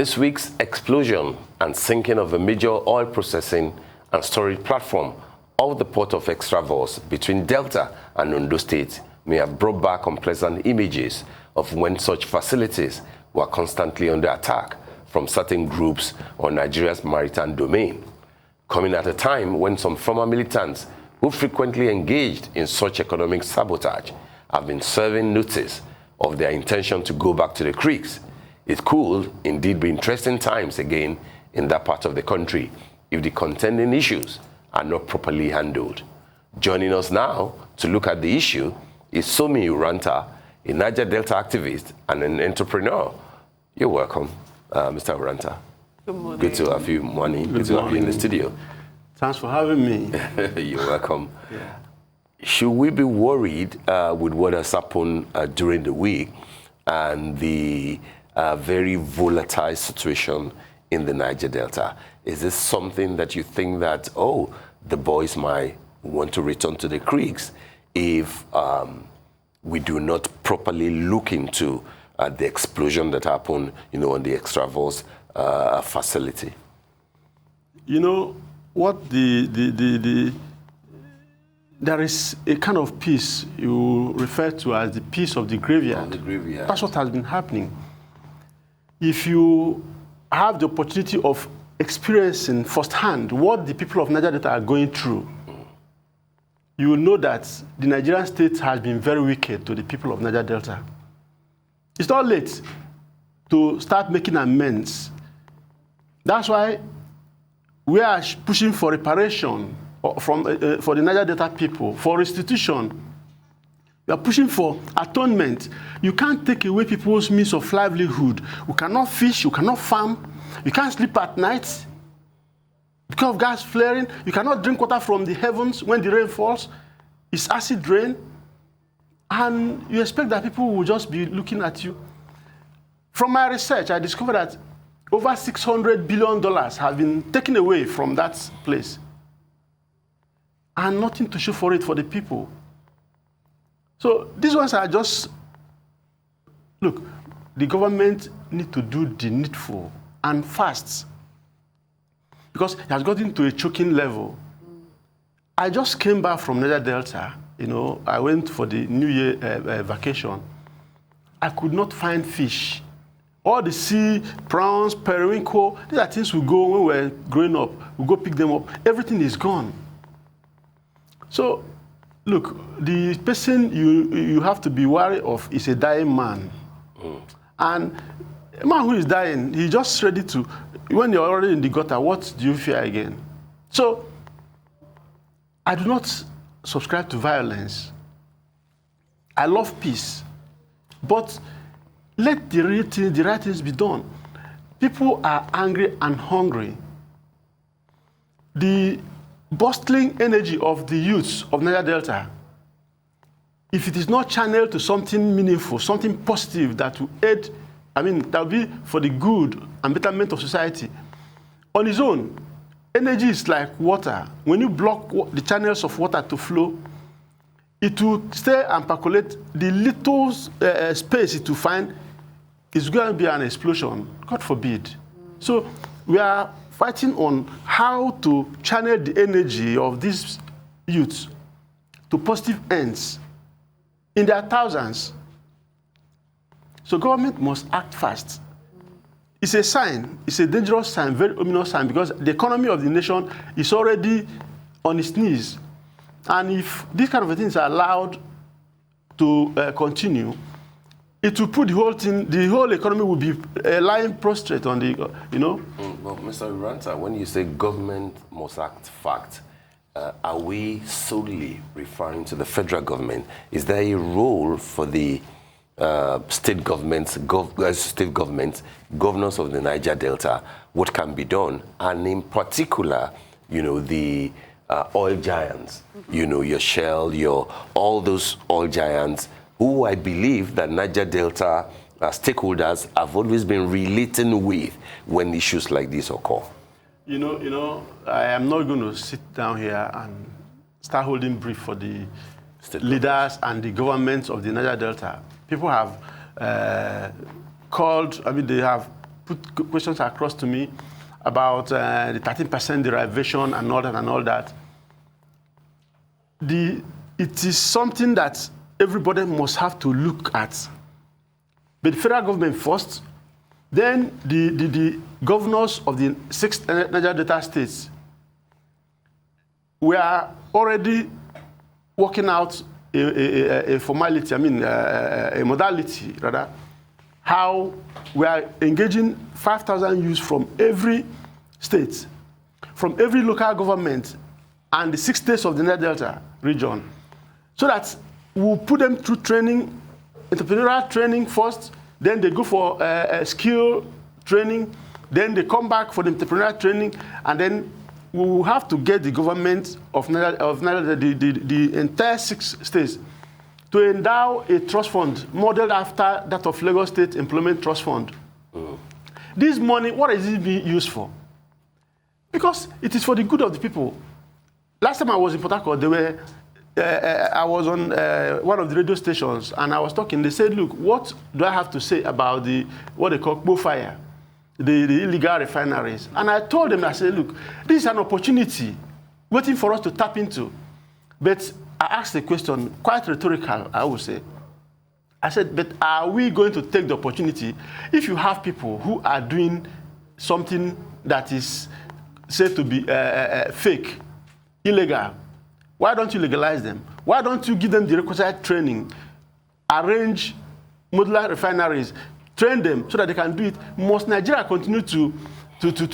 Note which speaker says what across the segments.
Speaker 1: This week's explosion and sinking of a major oil processing and storage platform off the port of Extravos between Delta and Ondo State may have brought back unpleasant images of when such facilities were constantly under attack from certain groups on Nigeria's maritime domain, coming at a time when some former militants who frequently engaged in such economic sabotage have been serving notice of their intention to go back to the creeks. It could indeed be interesting times again in that part of the country if the contending issues are not properly handled. Joining us now to look at the issue is Somi Uranta, a Niger Delta activist and an entrepreneur. You're welcome, Mr. Uranta.
Speaker 2: Good morning.
Speaker 1: Good to have you, morning. Good to have you in the studio.
Speaker 3: Thanks for having me.
Speaker 1: You're welcome.
Speaker 3: Yeah.
Speaker 1: Should we be worried with what has happened during the week and the very volatile situation in the Niger Delta? Is this something that you think that, oh, the boys might want to return to the creeks if we do not properly look into the explosion that happened, on the Extravos facility?
Speaker 3: You know, what there is a kind of peace you refer to as the peace of the graveyard. That's what has been happening. If you have the opportunity of experiencing firsthand what the people of Niger Delta are going through, you will know that the Nigerian state has been very wicked to the people of Niger Delta. It's not late to start making amends. That's why we are pushing for reparation for the Niger Delta people, for restitution. We are pushing for atonement. You can't take away people's means of livelihood. You cannot fish, you cannot farm, you can't sleep at night because of gas flaring. You cannot drink water from the heavens when the rain falls. It's acid rain. And you expect that people will just be looking at you. From my research, I discovered that over $600 billion have been taken away from that place. And nothing to show for it for the people. So these ones are just, look, the government need to do the needful and fast because it has gotten to a choking level. I just came back from Niger Delta. I went for the New Year vacation. I could not find fish. All the sea, prawns, periwinkle, these are things we go when we're growing up. We go pick them up. Everything is gone. So, look, the person you have to be wary of is a dying man. And a man who is dying, he's just ready to, when you're already in the gutter, what do you fear again? So, I do not subscribe to violence. I love peace. But let the right things be done. People are angry and hungry. The bustling energy of the youths of Niger Delta, if it is not channeled to something meaningful, something positive that will aid, that will be for the good and betterment of society, on its own, energy is like water. When you block the channels of water to flow, it will stay and percolate. The little space it will find is going to be an explosion, God forbid. So we are fighting on how to channel the energy of these youths to positive ends in their thousands. So government must act fast. It's a sign, it's a dangerous sign, very ominous sign, because the economy of the nation is already on its knees. And if these kind of things are allowed to continue, it will put the whole economy will be lying prostrate on the,
Speaker 1: Well, Mr. Uranta, when you say government must act fast, are we solely referring to the federal government? Is there a role for the state governments, governors of the Niger Delta? What can be done? And in particular, the oil giants, your Shell, all those oil giants, who I believe that Niger Delta stakeholders have always been relating with when issues like this occur.
Speaker 3: I am not going to sit down here and start holding brief for the leaders and the governments of the Niger Delta. People have they have put questions across to me about the 13% derivation and all that. It is something that everybody must have to look at. But the federal government first, then the governors of the 6 Niger Delta states were already working out a formality, a modality, rather, how we are engaging 5,000 youths from every state, from every local government, and the 6 states of the Niger Delta region, so that we'll put them through training, entrepreneurial training first, then they go for skill training, then they come back for the entrepreneurial training, and then we will have to get the government of the entire 6 states to endow a trust fund modeled after that of Lagos State Employment Trust Fund. This money, what is it being used for? Because it is for the good of the people. Last time I was in Port Harcourt, I was on one of the radio stations, and I was talking. They said, look, what do I have to say about what they call fire, the illegal refineries? And I told them, I said, look, this is an opportunity waiting for us to tap into. But I asked the question, quite rhetorical, I would say. I said, but are we going to take the opportunity if you have people who are doing something that is said to be fake, illegal? Why don't you legalize them? Why don't you give them the requisite training, arrange modular refineries, train them so that they can do it? Must Nigeria continue to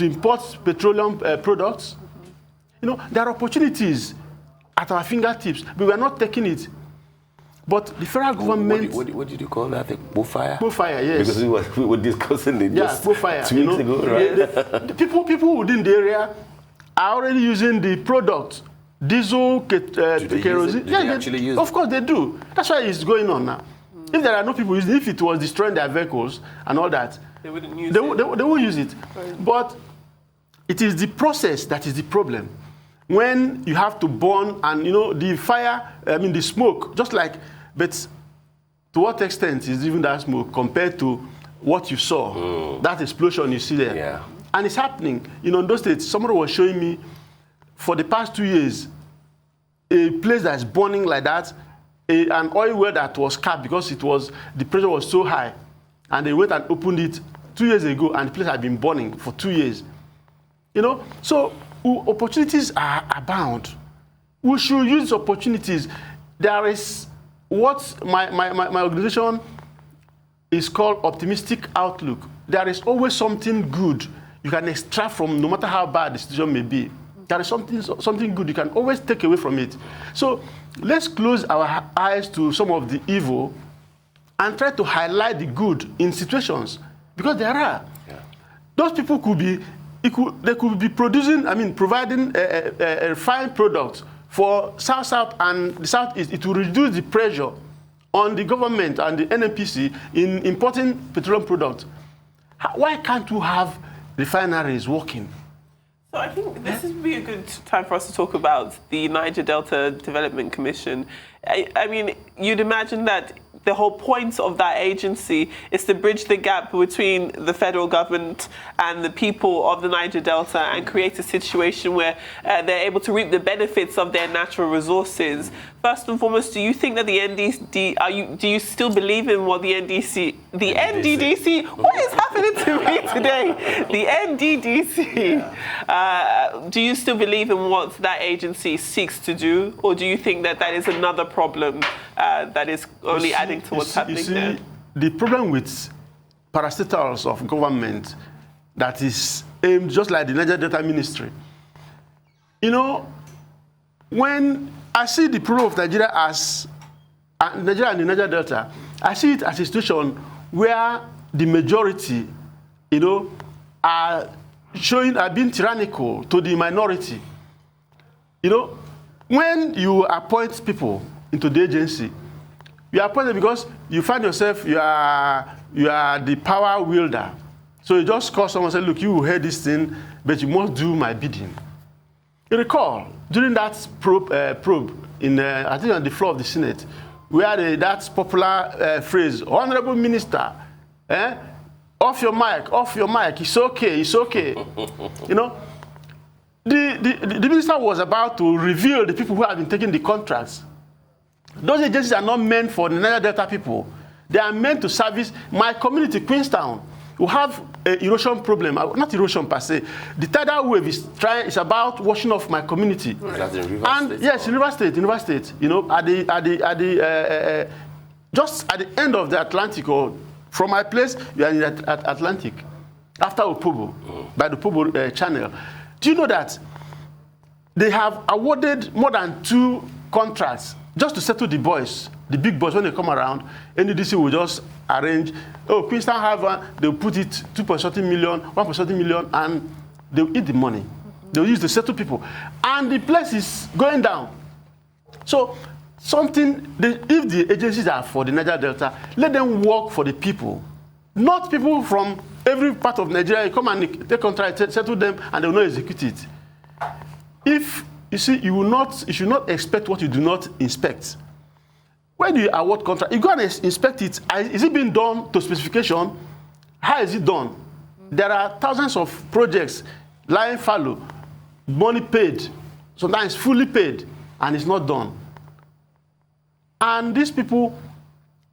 Speaker 3: import petroleum products? You know, there are opportunities at our fingertips, but we are not taking it. But the federal government...
Speaker 1: What did you call that? Bullfire?
Speaker 3: Bullfire, yes.
Speaker 1: Because we were discussing it just
Speaker 3: bullfire,
Speaker 1: 2 weeks ago, right?
Speaker 3: The people within the area are already using the product, diesel, kerosene.
Speaker 1: Do they actually use it?
Speaker 3: Of course they do. That's why it's going on now. If there are no people using it, if it was destroying their vehicles and all that,
Speaker 2: they wouldn't use it.
Speaker 3: They won't use it. Right. But it is the process that is the problem. When you have to burn and, the fire, the smoke, just like, but to what extent is even that smoke compared to what you saw, that explosion you see there?
Speaker 1: Yeah.
Speaker 3: And it's happening. In those states, somebody was showing me, for the past 2 years, a place that's burning like that, an oil well that was capped because the pressure was so high, and they went and opened it 2 years ago, and the place had been burning for 2 years. So opportunities are abound. We should use opportunities. There is what my organization is called optimistic outlook. There is always something good you can extract from, no matter how bad the situation may be. There is something good you can always take away from it. So let's close our eyes to some of the evil and try to highlight the good in situations, because there are. Yeah. Those people could be providing a refined product for South and the Southeast. It will reduce the pressure on the government and the NNPC in importing petroleum products. Why can't we have refineries working?
Speaker 2: So I think this would be a good time for us to talk about the Niger Delta Development Commission. I mean, you'd imagine that the whole point of that agency is to bridge the gap between the federal government and the people of the Niger Delta and create a situation where they're able to reap the benefits of their natural resources. First and foremost, do you think that the NDC, do you still believe in what the Nddc, what is happening to me today? The Nddc, do you still believe in what that agency seeks to do, or do you think that that is another problem that is only adding to what's happening there?
Speaker 3: The problem with parastatals of government that is aimed just like the Niger Delta Ministry, when I see the problem of Nigeria as Nigeria and the Niger Delta, I see it as a situation where the majority, are being tyrannical to the minority. When you appoint people into the agency, you are appointed because you find yourself you are the power wielder. So you just call someone and say, look, you will hear this thing, but you must do my bidding. You recall, during that probe in, I think on the floor of the Senate, we had that popular phrase, Honorable Minister, Off your mic, it's okay, it's okay. You know, the minister was about to reveal the people who have been taking the contracts. Those agencies are not meant for the Niger Delta people. They are meant to service my community, Queenstown, who have an erosion problem. Not erosion per se. The tidal wave is about washing off my community.
Speaker 1: That's in River State.
Speaker 3: Yes, in River State. You know, just at the end of the Atlantic, or from my place, you are in the Atlantic, after Opobo, by the Opobo channel. Do you know that they have awarded more than 2 contracts just to settle the boys, the big boys, when they come around? Nddc will just arrange, Queenstown have one, they'll put it 2.something million, 1.something million, and they'll eat the money. They'll use to settle people. And the place is going down. So, if the agencies are for the Niger Delta, let them work for the people. Not people from every part of Nigeria. You come and take contract, settle them, and they will not execute it. If you see, you should not expect what you do not inspect. When you award contract, you go and inspect it. Is it being done to specification? How is it done? There are thousands of projects lying fallow, money paid, sometimes fully paid, and it's not done. And these people,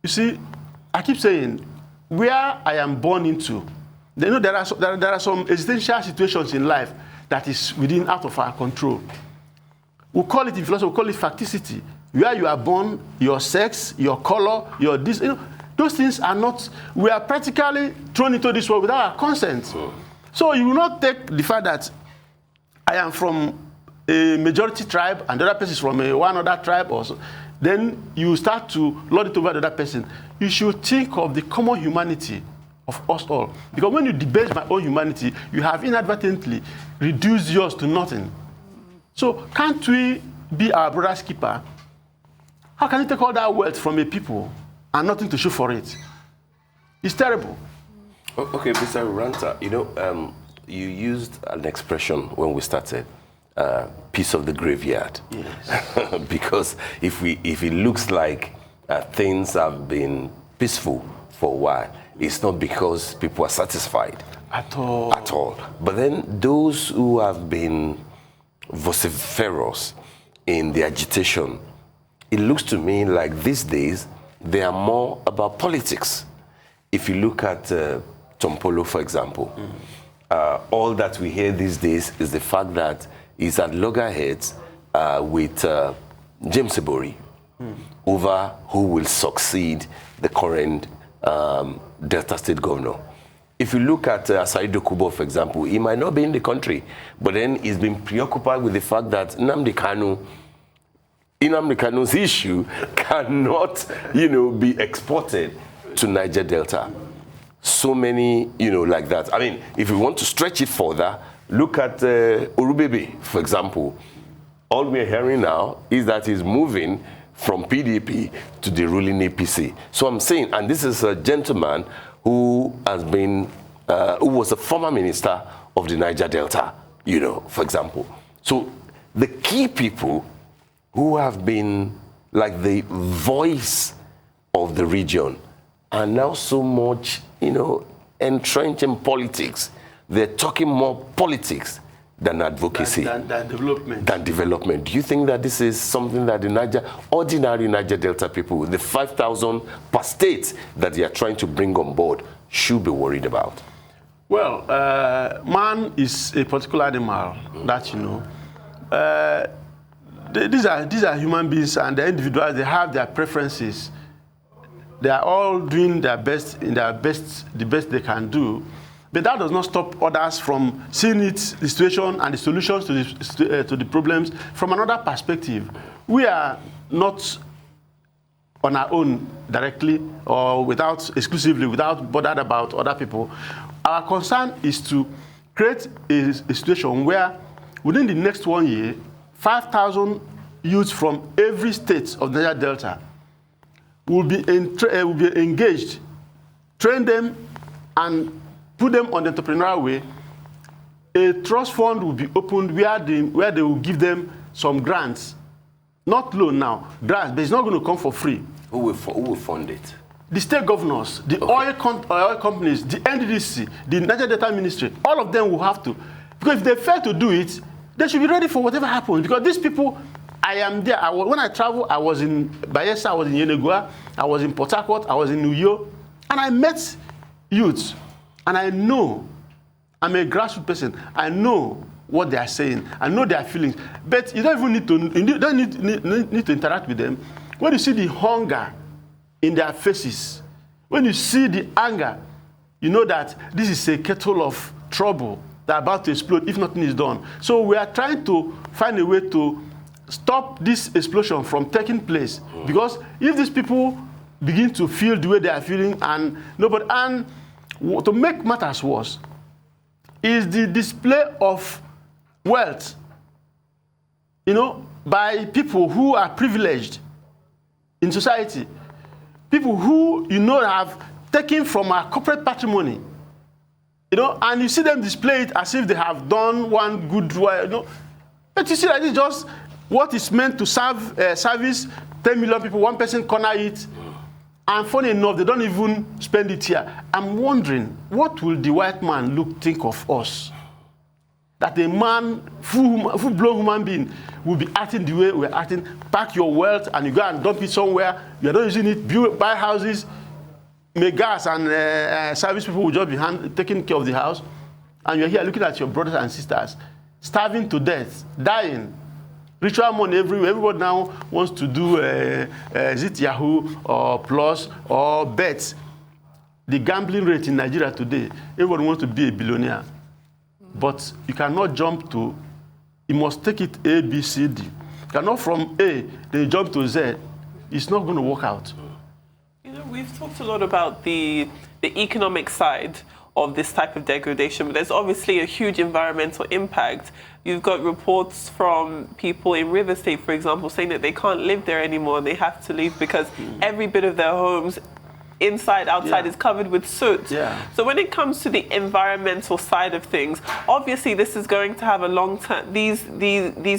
Speaker 3: you see, I keep saying, where I am born into, you know, there are some existential situations in life that is out of our control. We call it in philosophy, we call it facticity. Where you are born, your sex, your color, your this, you know, those things are not, we are practically thrown into this world without our consent. So you will not take the fact that I am from a majority tribe and the other person is from one other tribe also. Then you start to lord it over the other person. You should think of the common humanity of us all. Because when you debase my own humanity, you have inadvertently reduced yours to nothing. So can't we be our brother's keeper? How can you take all that wealth from a people and nothing to show for it? It's terrible.
Speaker 1: Okay, Mr. Uranta, you know, you used an expression when we started, piece of the graveyard.
Speaker 3: Yes.
Speaker 1: Because if it looks like things have been peaceful for a while, it's not because people are satisfied.
Speaker 3: At all.
Speaker 1: At all. But then those who have been vociferous in the agitation, it looks to me like these days they are more about politics. If you look at Tompolo, for example, all that we hear these days is the fact that he's at loggerheads with James Ebori over who will succeed the current Delta State governor. If you look at Asaido Kubo, for example, he might not be in the country, but then he's been preoccupied with the fact that Nnamdi Kanu's issue cannot, you know, be exported to Niger Delta. So many, you know, like that. I mean, if we want to stretch it further, look at Urubebe, for example. All we're hearing now is that he's moving from PDP to the ruling APC. So I'm saying, and this is a gentleman who has been, who was a former minister of the Niger Delta, you know, for example. So the key people who have been like the voice of the region are now so much, you know, entrenched in politics. They're talking more politics than advocacy.
Speaker 3: Than development.
Speaker 1: Than development. Do you think that this is something that the ordinary Niger Delta people, the 5,000 per state that they are trying to bring on board, should be worried about?
Speaker 3: Well, man is a particular animal, that you know. These are human beings, and the individuals, they have their preferences. They are all doing their best, the best they can do. But that does not stop others from seeing the situation and the solutions to the problems from another perspective. We are not on our own directly or exclusively without bothered about other people. Our concern is to create a situation where within the next 1 year, 5,000 youths from every state of the Niger Delta will be engaged, train them, and put them on the entrepreneurial way. A trust fund will be opened where they will give them some grants. Not loan now, grants, but it's not going to come for free.
Speaker 1: Who will fund it?
Speaker 3: the state governors, the oil companies, the Nddc, the Niger Delta Ministry, all of them will have to. Because if they fail to do it, they should be ready for whatever happens. Because these people, I am there. When I travel, I was in Bayelsa, I was in Yenegua, I was in Port Harcourt, I was in Uyo, and I met youths. And I know, I'm a grassroots person, I know what they are saying, I know their feelings. But you don't even need to interact with them. When you see the hunger in their faces, when you see the anger, you know that this is a kettle of trouble that are about to explode if nothing is done. So we are trying to find a way to stop this explosion from taking place. Because if these people begin to feel the way they are feeling and to make matters worse, is the display of wealth, by people who are privileged in society, people who, have taken from our corporate patrimony, and you see them display it as if they have done one good way, But you see that it's just what is meant to service 10 million people, one person corner it, and funny enough, they don't even spend it here. I'm wondering, what will the white man think of us? That a man, full-blown human being, will be acting the way we're acting, pack your wealth, and you go and dump it somewhere, you're not using it, buy houses, make gas, and service people will just be taking care of the house, and you're here looking at your brothers and sisters, starving to death, dying, ritual money everywhere. Everybody now wants to do is it Yahoo or Plus or bets. The gambling rate in Nigeria today, everyone wants to be a billionaire. But you cannot jump to, you must take it A, B, C, D. You cannot from A, then jump to Z. It's not going to work out.
Speaker 2: We've talked a lot about the economic side of this type of degradation, but there's obviously a huge environmental impact. You've got reports from people in River State, for example, saying that they can't live there anymore and they have to leave because every bit of their homes, inside, outside, is covered with soot. So when it comes to the environmental side of things, obviously this is going to have a long-term, these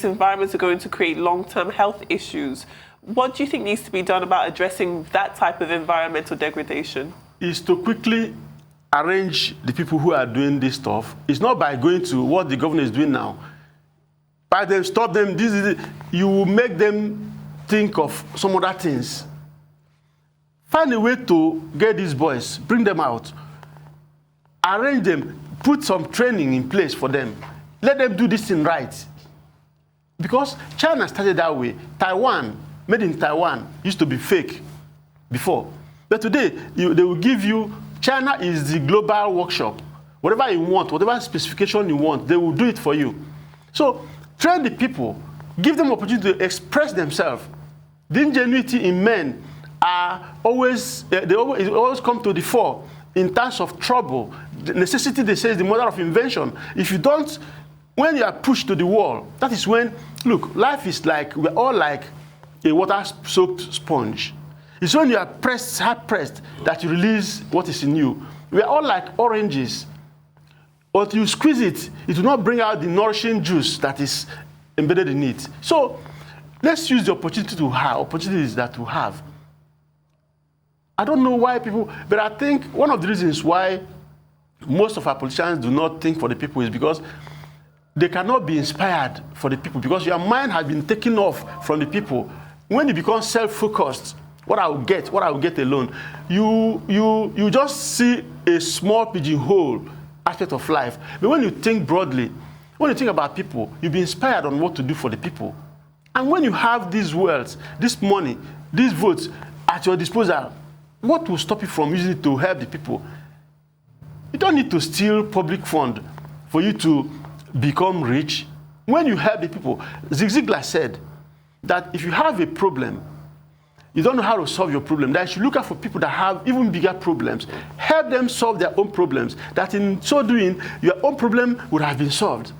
Speaker 2: environments are going to create long-term health issues. What do you think needs to be done about addressing that type of environmental degradation? Is
Speaker 3: to quickly arrange the people who are doing this stuff. It's not by going to what the governor is doing now. By them, stop them, you will make them think of some other things. Find a way to get these boys, bring them out, arrange them, put some training in place for them. Let them do this thing right. Because China started that way. Taiwan, made in Taiwan, used to be fake before. But today, they will give you, China is the global workshop. Whatever you want, whatever specification you want, they will do it for you. So train the people, give them opportunity to express themselves. The ingenuity in men are always, they always come to the fore in times of trouble. The necessity, they say, is the mother of invention. If you don't, when you are pushed to the wall, that is when, look, life is like, we're all like a water-soaked sponge. It's when you are pressed, hard-pressed, that you release what is in you. We are all like oranges. But you squeeze it, it will not bring out the nourishing juice that is embedded in it. So let's use the opportunities that we have. I don't know why people, but I think one of the reasons why most of our politicians do not think for the people is because they cannot be inspired for the people, because your mind has been taken off from the people. When you become self-focused, what I will get alone, you just see a small pigeonhole aspect of life. But when you think broadly, when you think about people, you'll be inspired on what to do for the people. And when you have these wealth, this money, these votes at your disposal, what will stop you from using it to help the people? You don't need to steal public fund for you to become rich. When you help the people, Zig Ziglar said that if you have a problem, you don't know how to solve your problem, that you should look out for people that have even bigger problems. Help them solve their own problems. That in so doing, your own problem would have been solved.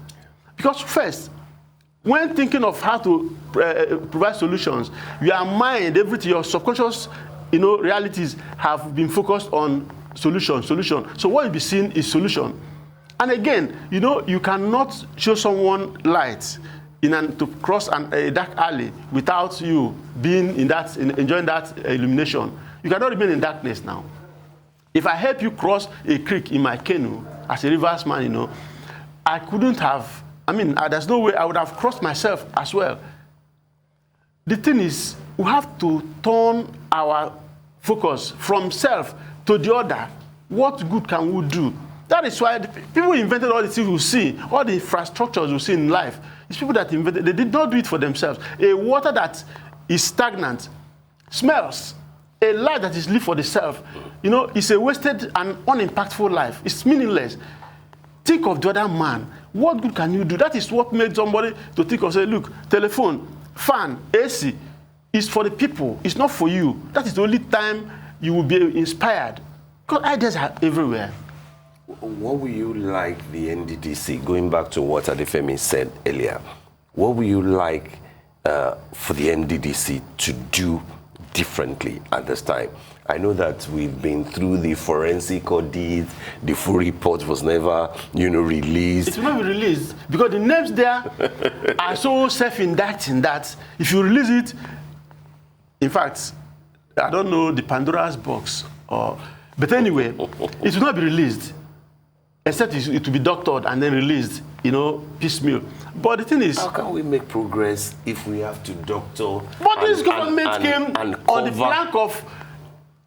Speaker 3: Because first, when thinking of how to provide solutions, your mind, everything, your subconscious, realities have been focused on solution. So what you'll be seeing is solution. And again, you cannot show someone light to cross a dark alley without you being enjoying that illumination, you cannot remain in darkness now. If I help you cross a creek in my canoe as a riversman, I couldn't have. There's no way I would have crossed myself as well. The thing is, we have to turn our focus from self to the other. What good can we do? That is why the people who invented all the things we see, all the infrastructures we see in life, it's people that invented. They did not do it for themselves. A water that is stagnant smells. A life that is lived for the self, is a wasted and unimpactful life. It's meaningless. Think of the other man. What good can you do? That is what made somebody to think of, say, look, telephone, fan, AC is for the people. It's not for you. That is the only time you will be inspired. Because ideas are everywhere.
Speaker 1: What would you like the Nddc, going back to what Adefemi said earlier, what would you like for the Nddc to do differently at this time? I know that we've been through the forensic audit, the full report was never, released.
Speaker 3: It will not be released because the names there are so self-indicting that if you release it, in fact, I don't know the Pandora's box, but anyway, it will not be released, except it will be doctored and then released, piecemeal. But the thing is,
Speaker 1: how can we make progress if we have to doctor?
Speaker 3: But this government came on the flank of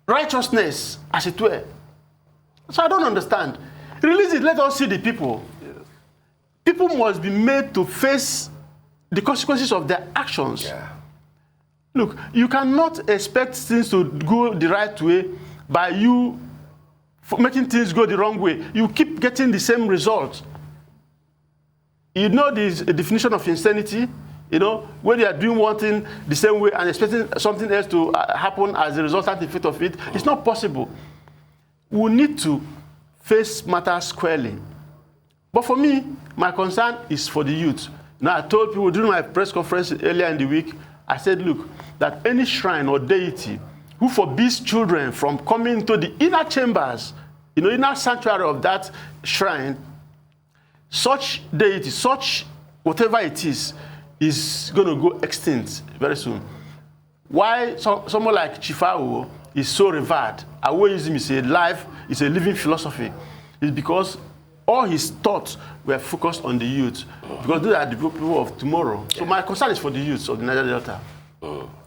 Speaker 3: righteousness, as it were. So I don't understand. Release it, let us see the people. Yes. People must be made to face the consequences of their actions. Yeah. Look, you cannot expect things to go the right way by you making things go the wrong way. You keep getting the same result. You know the definition of insanity, when you are doing one thing the same way and expecting something else to happen as a resultant effect of it, it's not possible. We need to face matters squarely. But for me, my concern is for the youth. I told people during my press conference earlier in the week, I said, look, that any shrine or deity who forbids children from coming to the inner chambers, inner sanctuary of that shrine, such deity, such whatever it is going to go extinct very soon. Why someone like Chifao is so revered, Awoism is a living philosophy, is because all his thoughts were focused on the youth, because they are the people of tomorrow. So my concern is for the youth of the Niger Delta.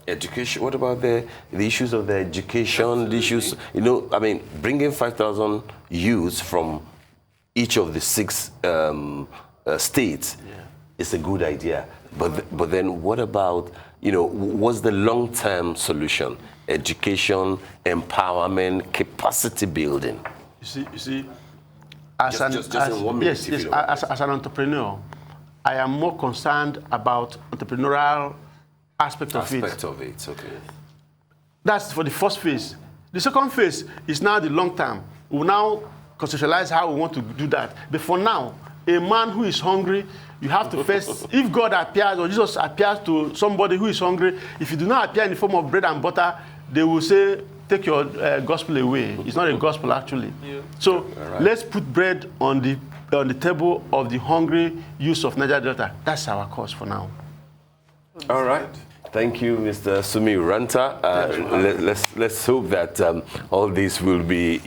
Speaker 1: Education, what about the issues of the education, the issues, bringing 5,000 youths from each of the 6 states is a good idea. But then what about, what's the long-term solution? Education, empowerment, capacity building.
Speaker 3: You see, as an entrepreneur, I am more concerned about entrepreneurial aspect of it.
Speaker 1: Okay.
Speaker 3: That's for the first phase. The second phase is now the long term. We will now conceptualize how we want to do that. But for now, a man who is hungry, you have to first, if God appears or Jesus appears to somebody who is hungry, if you do not appear in the form of bread and butter, they will say, take your gospel away. It's not a gospel, actually. Yeah. So let's put bread on the table of the hungry youth of Niger Delta. That's our cause for now.
Speaker 1: All right. Thank you, Mr. Somi Uranta. Let's hope that all this will be,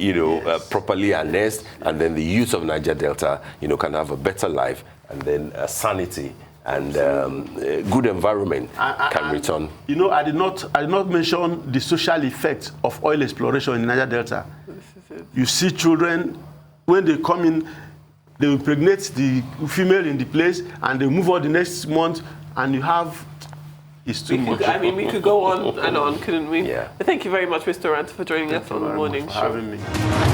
Speaker 1: properly harnessed, and then the youth of Niger Delta, can have a better life, and then sanity and good environment can return.
Speaker 3: I did not mention the social effects of oil exploration in Niger Delta. You see children, when they come in, they impregnate the female in the place, and they move on the next month, and you have. It's too much.
Speaker 2: We could go on and on, couldn't we?
Speaker 1: Yeah.
Speaker 2: Thank you very much, Mr. Uranta, for joining us on the morning show.
Speaker 3: Thank you for having me.